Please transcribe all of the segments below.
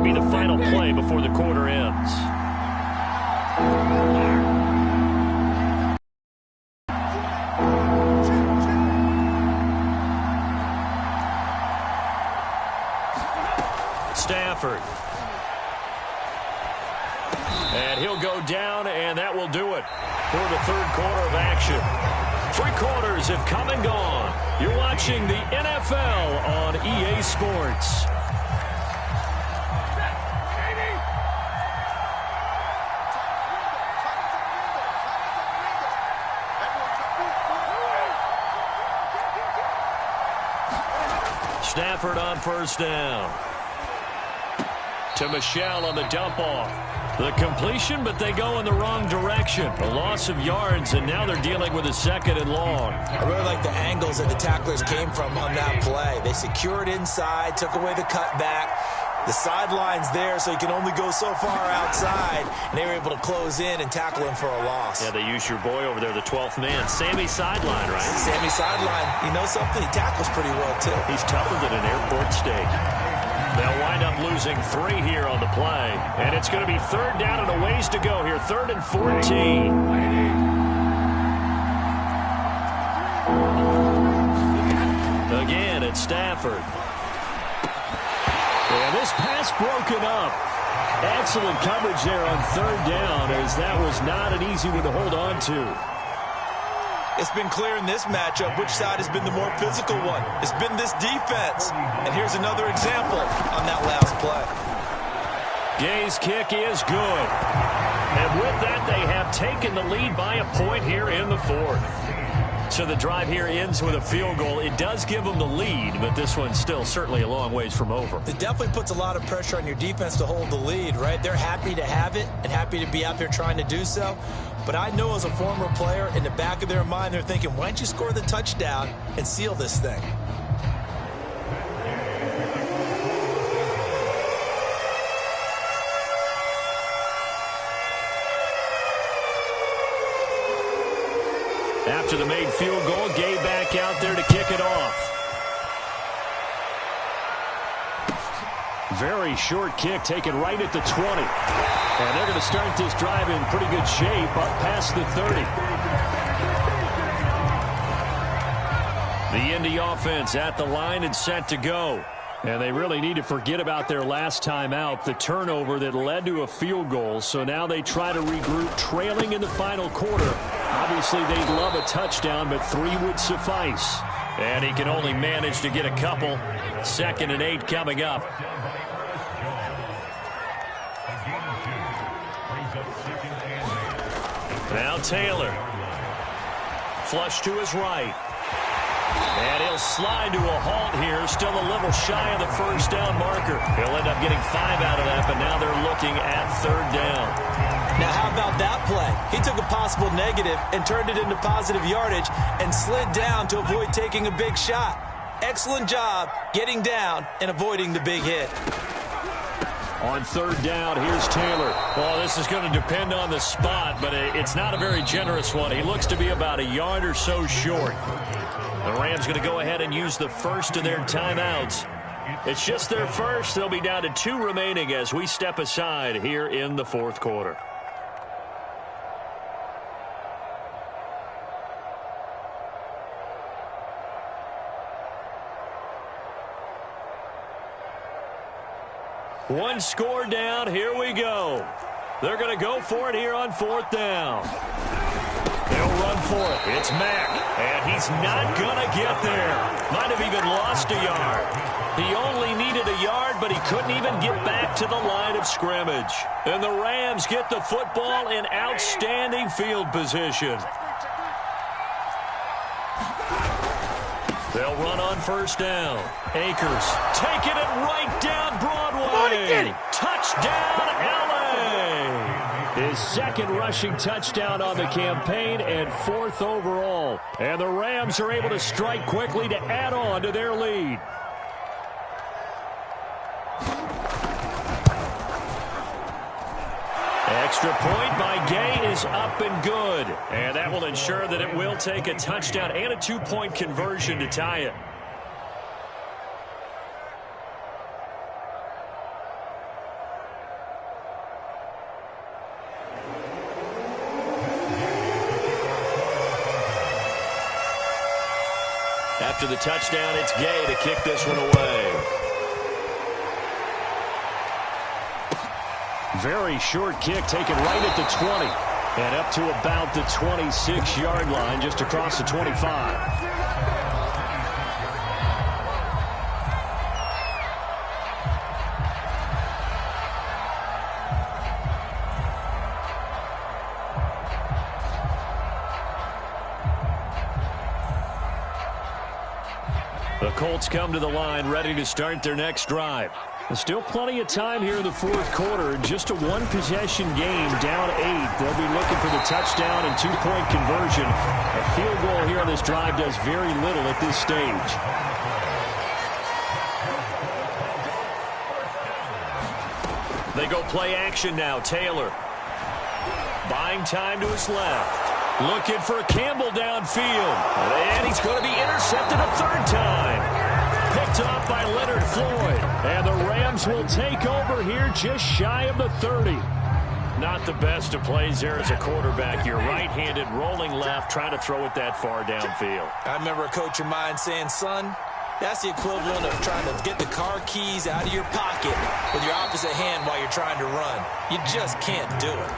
could be the final play before the quarter ends. Stafford. And he'll go down, and that will do it for the third quarter of action. 3 quarters have come and gone. You're watching the NFL on EA Sports. Stafford on first down. To Michel on the dump-off. The completion, but they go in the wrong direction. A loss of yards, and now they're dealing with a second and long. I really like the angles that the tacklers came from on that play. They secured inside, took away the cutback. The sideline's there, so you can only go so far outside, and they were able to close in and tackle him for a loss. Yeah, they used your boy over there, the 12th man. Sammy Sideline, right? Sammy Sideline. You know something? He tackles pretty well, too. He's tougher than an airport steak. They'll wind up losing 3 here on the play. And it's going to be third down and a ways to go here. 3rd and 14. Again, it's Stafford. And this pass broken up. Excellent coverage there on 3rd down, as that was not an easy one to hold on to. It's been clear in this matchup which side has been the more physical one. It's been this defense. And here's another example on that last play. Gay's kick is good. And with that, they have taken the lead by a point here in the 4th. So the drive here ends with a field goal. It does give them the lead, but this one's still certainly a long ways from over. It definitely puts a lot of pressure on your defense to hold the lead, right? They're happy to have it and happy to be out there trying to do so. But I know as a former player, in the back of their mind, they're thinking, why don't you score the touchdown and seal this thing? After the made field goal, Gay back out there to kick it off. Very short kick taken right at the 20. And they're going to start this drive in pretty good shape up past the 30. The Indy offense at the line and set to go. And they really need to forget about their last time out, the turnover that led to a field goal. So now they try to regroup, trailing in the final quarter. Obviously, they'd love a touchdown, but 3 would suffice. And he can only manage to get a couple. 2nd and 8 coming up. Now Taylor. Flush to his right. And he'll slide to a halt here. Still a little shy of the first down marker. He'll end up getting 5 out of that, but now they're looking at 3rd down. Now, how about that play? He took a possible negative and turned it into positive yardage and slid down to avoid taking a big shot. Excellent job getting down and avoiding the big hit. On 3rd down, here's Taylor. Well, this is going to depend on the spot, but it's not a very generous one. He looks to be about a yard or so short. The Rams going to go ahead and use the first of their timeouts. It's just their first. They'll be down to 2 remaining as we step aside here in the 4th quarter. One score down. Here we go. They're going to go for it here on 4th down. They'll run for it. It's Mack, and he's not going to get there. Might have even lost a yard. He only needed a yard, but he couldn't even get back to the line of scrimmage. And the Rams get the football in outstanding field position. They'll run on 1st down. Akers taking it right down Broadway. Touchdown, L.A. His 2nd rushing touchdown on the campaign and 4th overall. And the Rams are able to strike quickly to add on to their lead. Extra point by Gay is up and good. And that will ensure that it will take a touchdown and a 2-point conversion to tie it. After the touchdown, it's Gay to kick this one away. Very short kick taken right at the 20. And up to about the 26-yard line, just across the 25. The Colts come to the line, ready to start their next drive. There's still plenty of time here in the fourth quarter. Just a one-possession game, down 8. They'll be looking for the touchdown and two-point conversion. A field goal here on this drive does very little at this stage. They go play action now. Taylor buying time to his left. Looking for Campbell downfield. And he's going to be intercepted a third time. Picked off by Leonard Floyd. And the Rams will take over here just shy of the 30. Not the best of plays there as a quarterback. You're right-handed, rolling left, trying to throw it that far downfield. I remember a coach of mine saying, son, that's the equivalent of trying to get the car keys out of your pocket with your opposite hand while you're trying to run. You just can't do it.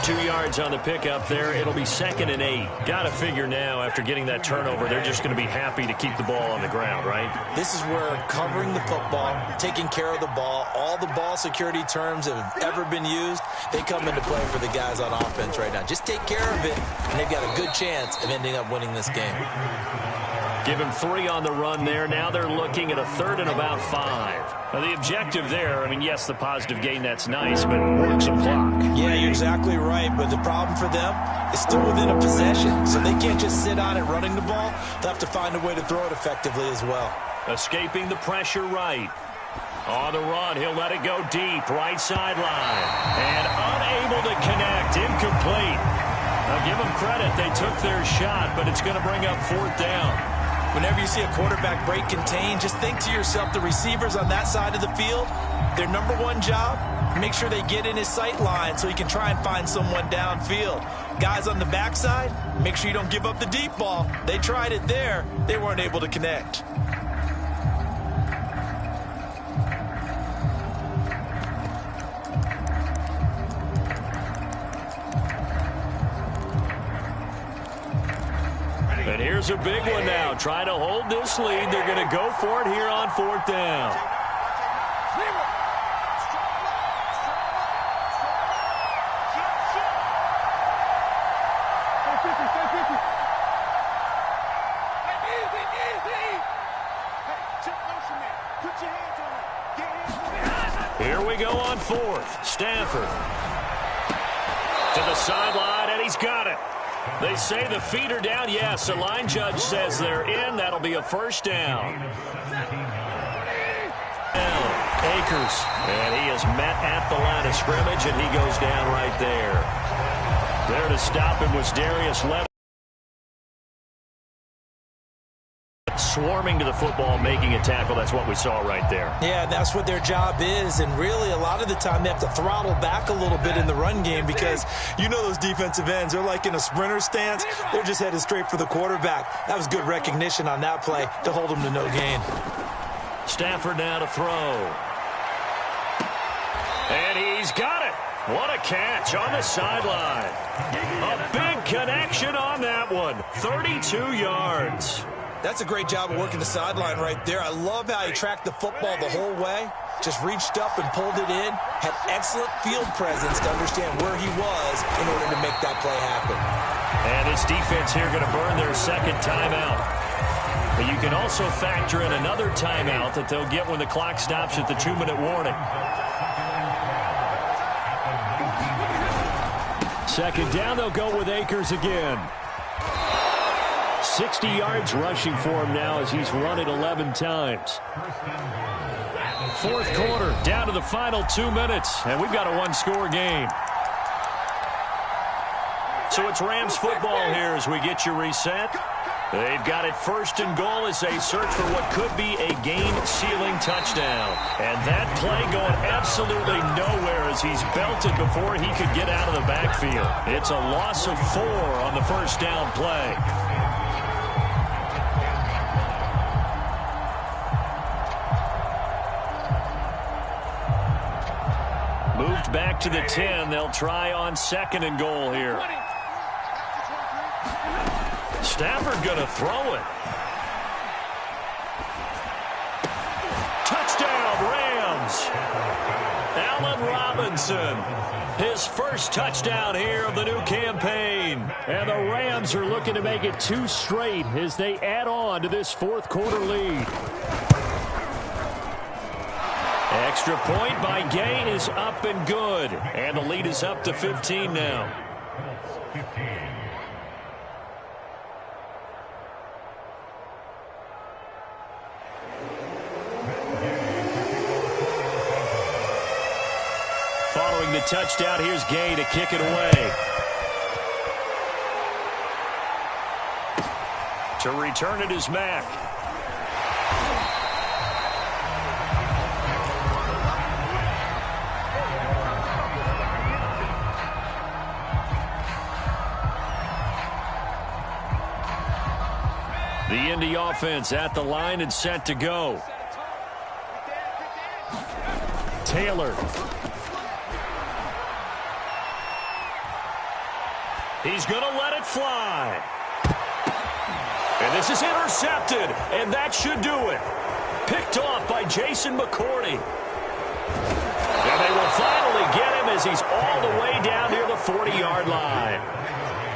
2 yards on the pickup there. It'll be 2nd and 8. Got to figure now, after getting that turnover, they're just going to be happy to keep the ball on the ground, right? This is where covering the football, taking care of the ball, all the ball security terms that have ever been used, they come into play for the guys on offense right now. Just take care of it, and they've got a good chance of ending up winning this game. Give him 3 on the run there. Now they're looking at a 3rd and about 5. Now the objective there, I mean, yes, the positive gain, that's nice, but work some clock. Yeah, you're exactly right, but the problem for them is still within a possession, so they can't just sit on it running the ball. They'll have to find a way to throw it effectively as well. Escaping the pressure right. On the run, he'll let it go deep, right sideline. And unable to connect, incomplete. Now give them credit, they took their shot, but it's going to bring up 4th down. Whenever you see a quarterback break contain, just think to yourself, the receivers on that side of the field, their number one job, make sure they get in his sight line so he can try and find someone downfield. Guys on the backside, make sure you don't give up the deep ball. They tried it there. They weren't able to connect. And here's a big one now. Trying to hold this lead. They're going to go for it here on 4th down. Here we go on 4th. Stafford to the sideline, and he's got it. They say the feet are down. Yes, the line judge says they're in. That'll be a 1st down. Akers, and he is met at the line of scrimmage, and he goes down right there. There to stop him was Darius Leonard. Swarming to the football, making a tackle. That's what we saw right there. Yeah, that's what their job is, and really a lot of the time they have to throttle back a little bit in the run game because you know those defensive ends, they're like in a sprinter stance. They're just headed straight for the quarterback. That was good recognition on that play to hold him to no gain. Stafford now to throw. And he's got it. What a catch on the sideline. A big connection on that one. 32 yards. That's a great job of working the sideline right there. I love how he tracked the football the whole way. Just reached up and pulled it in. Had excellent field presence to understand where he was in order to make that play happen. And this defense here going to burn their 2nd timeout. But you can also factor in another timeout that they'll get when the clock stops at the 2-minute warning. 2nd down, they'll go with Akers again. 60 yards rushing for him now as he's run it 11 times. 4th quarter, down to the final 2 minutes, and we've got a 1-score game. So it's Rams football here as we get you reset. They've got it 1st and goal as they search for what could be a game-sealing touchdown. And that play going absolutely nowhere as he's belted before he could get out of the backfield. It's a loss of 4 on the 1st down play. back to the 10. They'll try on 2nd and goal here. Stafford going to throw it. Touchdown, Rams. Allen Robinson, his first touchdown here of the new campaign. And the Rams are looking to make it 2 straight as they add on to this 4th quarter lead. Extra point by Gay is up and good. And the lead is up to 15 now. Following the touchdown, here's Gay to kick it away. To return it is Mack. The Indy offense at the line and set to go. Taylor. He's going to let it fly. And this is intercepted, and that should do it. Picked off by Jason McCourty. And they will finally get him as he's all the way down near the 40-yard line.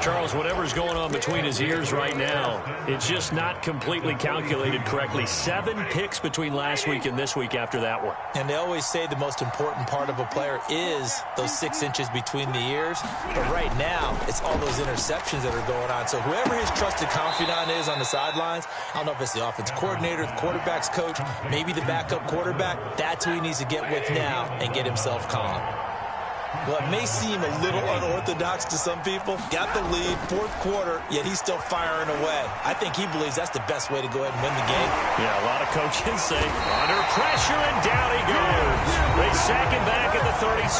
Charles, whatever's going on between his ears right now, it's just not completely calculated correctly. 7 picks between last week and this week after that one. And they always say the most important part of a player is those 6 inches between the ears. But right now, it's all those interceptions that are going on. So whoever his trusted confidant is on the sidelines, I don't know if it's the offense coordinator, the quarterback's coach, maybe the backup quarterback, that's who he needs to get with now and get himself calm. Well, it may seem a little unorthodox to some people. Got the lead, 4th quarter, yet he's still firing away. I think he believes that's the best way to go ahead and win the game. Yeah, a lot of coaches say, under pressure, and down he goes. They sack him back at the 36.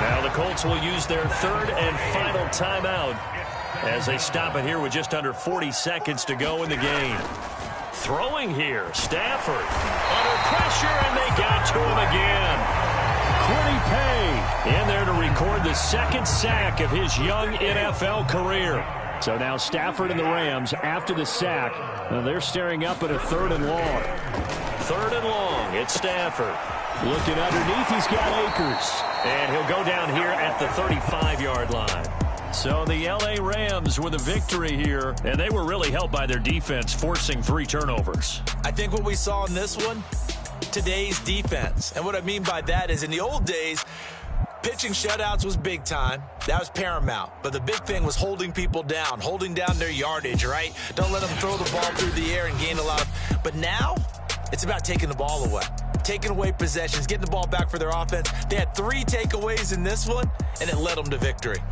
Now the Colts will use their 3rd and final timeout as they stop it here with just under 40 seconds to go in the game. Throwing here, Stafford. Under pressure, and they got to him again. Quiddy Pay in there to record the 2nd sack of his young NFL career. So now Stafford and the Rams, after the sack, they're staring up at a 3rd and long. 3rd and long, it's Stafford. Looking underneath, he's got Akers. And he'll go down here at the 35-yard line. So the L.A. Rams with a victory here, and they were really helped by their defense, forcing 3 turnovers. I think what we saw in this one, today's defense. And what I mean by that is in the old days, pitching shutouts was big time. That was paramount. But the big thing was holding people down, holding down their yardage, right? Don't let them throw the ball through the air and gain a lot of... But now, it's about taking the ball away. Taking away possessions, getting the ball back for their offense. They had 3 takeaways in this one, and it led them to victory.